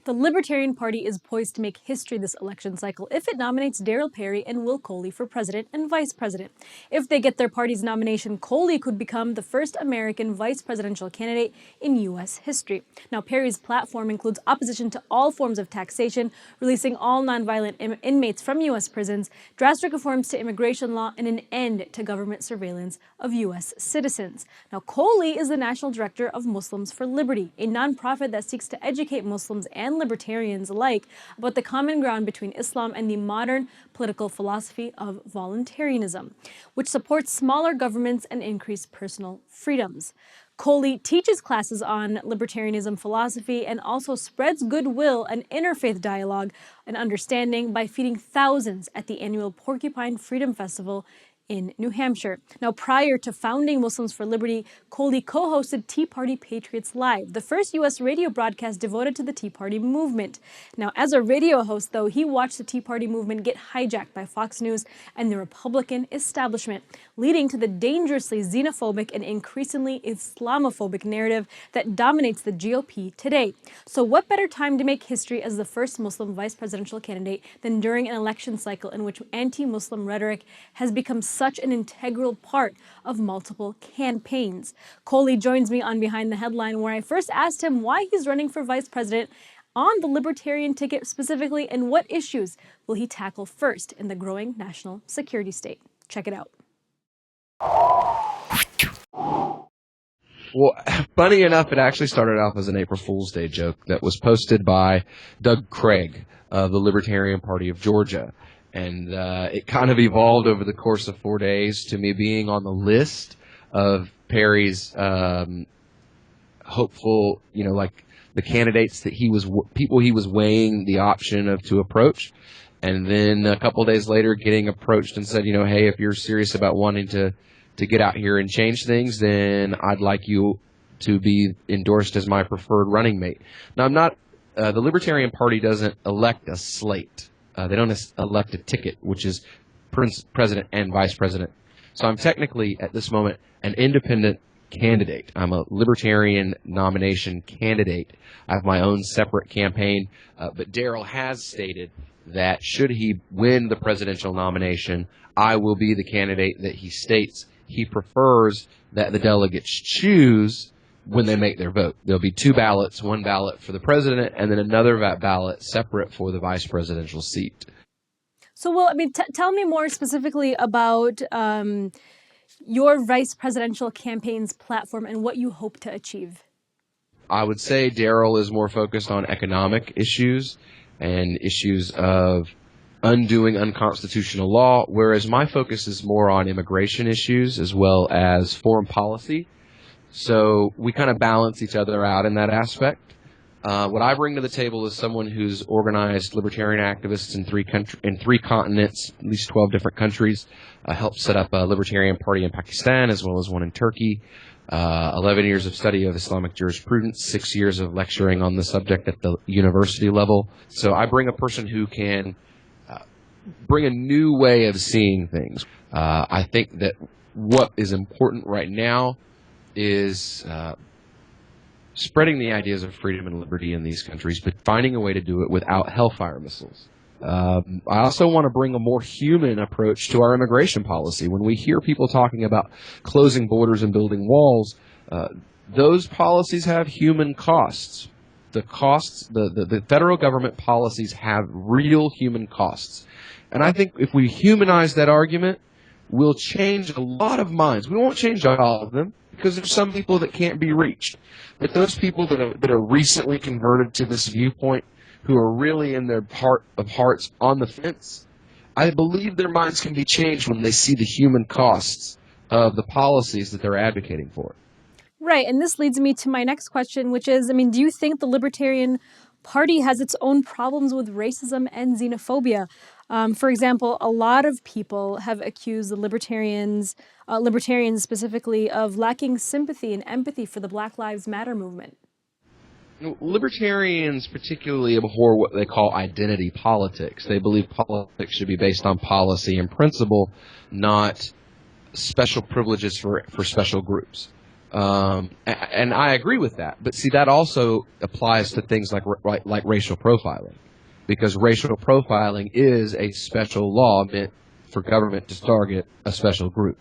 The Libertarian Party is poised to make history this election cycle if it nominates Darryl Perry and Will Coley for president and vice president. If they get their party's nomination, Coley could become the first American vice presidential candidate in U.S. history. Now, Perry's platform includes opposition to all forms of taxation, releasing all nonviolent inmates from U.S. prisons, drastic reforms to immigration law, and an end to government surveillance of U.S. citizens. Now, Coley is the national director of Muslims for Liberty, a nonprofit that seeks to educate Muslims and libertarians alike about the common ground between Islam and the modern political philosophy of voluntarism, which supports smaller governments and increased personal freedoms. Coley teaches classes on libertarianism philosophy and also spreads goodwill and interfaith dialogue and understanding by feeding thousands at the annual Porcupine Freedom Festival in New Hampshire. Now, prior to founding Muslims for Liberty, Coley co-hosted Tea Party Patriots Live, the first U.S. radio broadcast devoted to the Tea Party movement. Now, as a radio host, though, he watched the Tea Party movement get hijacked by Fox News and the Republican establishment, leading to the dangerously xenophobic and increasingly Islamophobic narrative that dominates the GOP today. So what better time to make history as the first Muslim vice presidential candidate than during an election cycle in which anti-Muslim rhetoric has become such an integral part of multiple campaigns. Coley joins me on Behind the Headline, where I first asked him why he's running for vice president on the Libertarian ticket specifically, and what issues will he tackle first in the growing national security state. Check it out. Well, funny enough, it actually started off as an April Fool's Day joke that was posted by Doug Craig of the Libertarian Party of Georgia. And it kind of evolved over the course of 4 days to me being on the list of Perry's hopeful, like the candidates that people he was weighing the option of to approach. And then a couple of days later getting approached and said, hey, if you're serious about wanting to get out here and change things, then I'd like you to be endorsed as my preferred running mate. Now, I'm not, the Libertarian Party doesn't elect a slate. They don't elect a ticket, which is president and vice president. So I'm technically, at this moment, an independent candidate. I'm a libertarian nomination candidate. I have my own separate campaign. But Darryl has stated that should he win the presidential nomination, I will be the candidate that he states he prefers that the delegates choose when they make their vote. There'll be two ballots, one ballot for the president and then another ballot separate for the vice presidential seat. So, Will, tell me more specifically about your vice presidential campaign's platform and what you hope to achieve. I would say Darryl is more focused on economic issues and issues of undoing unconstitutional law, whereas my focus is more on immigration issues as well as foreign policy. So we kind of balance each other out in that aspect. What I bring to the table is someone who's organized libertarian activists in three continents, at least 12 different countries, helped set up a Libertarian Party in Pakistan as well as one in Turkey, 11 years of study of Islamic jurisprudence, 6 years of lecturing on the subject at the university level. So I bring a person who can bring a new way of seeing things. I think that what is important right now is spreading the ideas of freedom and liberty in these countries, but finding a way to do it without hellfire missiles. I also want to bring a more human approach to our immigration policy. When we hear people talking about closing borders and building walls, those policies have human costs. The federal government policies have real human costs. And I think if we humanize that argument, we'll change a lot of minds. We won't change all of them, because there's some people that can't be reached. But those people that are recently converted to this viewpoint, who are really in their heart of hearts on the fence, I believe their minds can be changed when they see the human costs of the policies that they're advocating for. Right, and this leads me to my next question, which is, do you think the Libertarian Party has its own problems with racism and xenophobia? For example, a lot of people have accused the libertarians specifically, of lacking sympathy and empathy for the Black Lives Matter movement. Libertarians particularly abhor what they call identity politics. They believe politics should be based on policy and principle, not special privileges for special groups. And I agree with that. But see, that also applies to things like racial profiling, because racial profiling is a special law meant for government to target a special group.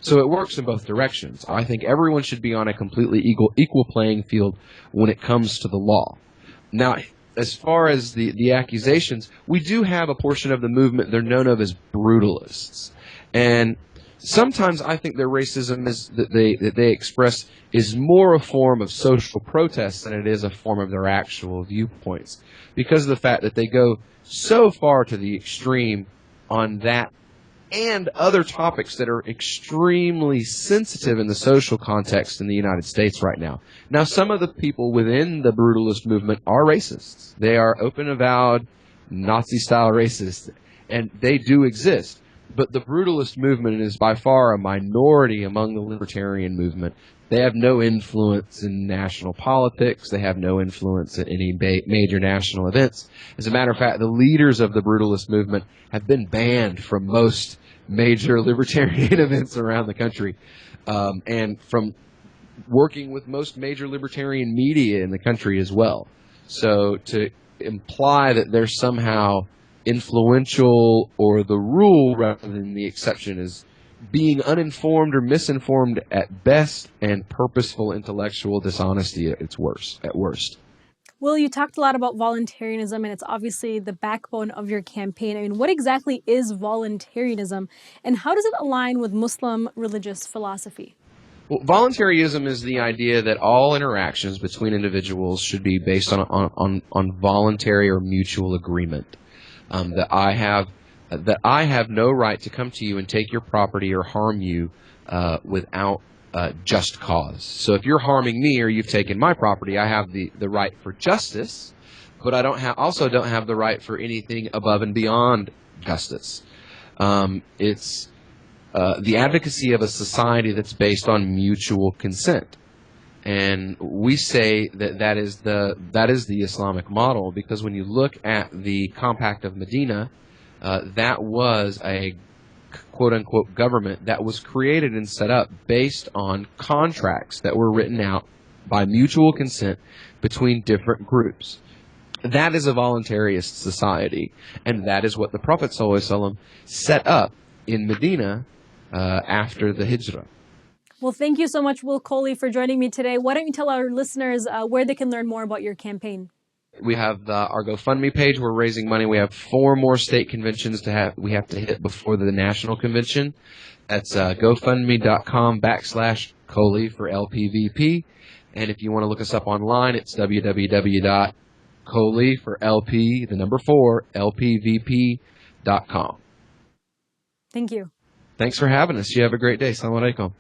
So it works in both directions. I think everyone should be on a completely equal playing field when it comes to the law. Now, as far as the accusations, we do have a portion of the movement, they're known of as brutalists. And sometimes I think their racism that they express is more a form of social protest than it is a form of their actual viewpoints, because of the fact that they go so far to the extreme on that and other topics that are extremely sensitive in the social context in the United States right now. Now, some of the people within the brutalist movement are racists. They are open, avowed, Nazi-style racists, and they do exist. But the brutalist movement is by far a minority among the libertarian movement. They have no influence in national politics. They have no influence in any major national events. As a matter of fact, the leaders of the brutalist movement have been banned from most major libertarian events around the country, and from working with most major libertarian media in the country as well. So to imply that they're somehow influential or the rule rather than the exception is being uninformed or misinformed at best, and purposeful intellectual dishonesty at worst. Will, you talked a lot about voluntarism, and it's obviously the backbone of your campaign. I mean, what exactly is voluntarism, and how does it align with Muslim religious philosophy? Well, voluntarism is the idea that all interactions between individuals should be based on voluntary or mutual agreement. That I have no right to come to you and take your property or harm you without just cause. So if you're harming me or you've taken my property, I have the right for justice, but I also don't have the right for anything above and beyond justice. It's the advocacy of a society that's based on mutual consent. And we say that is the Islamic model, because when you look at the Compact of Medina, that was a quote-unquote government that was created and set up based on contracts that were written out by mutual consent between different groups. That is a voluntarist society, and that is what the Prophet ﷺ set up in Medina after the Hijrah. Well, thank you so much, Will Coley, for joining me today. Why don't you tell our listeners where they can learn more about your campaign? We have our GoFundMe page. We're raising money. We have 4 more state conventions we have to hit before the national convention. That's GoFundMe.com/Coley for LPVP. And if you want to look us up online, it's www.Coley for LP, the number 4, LPVP.com. Thank you. Thanks for having us. You have a great day. Assalamu alaikum.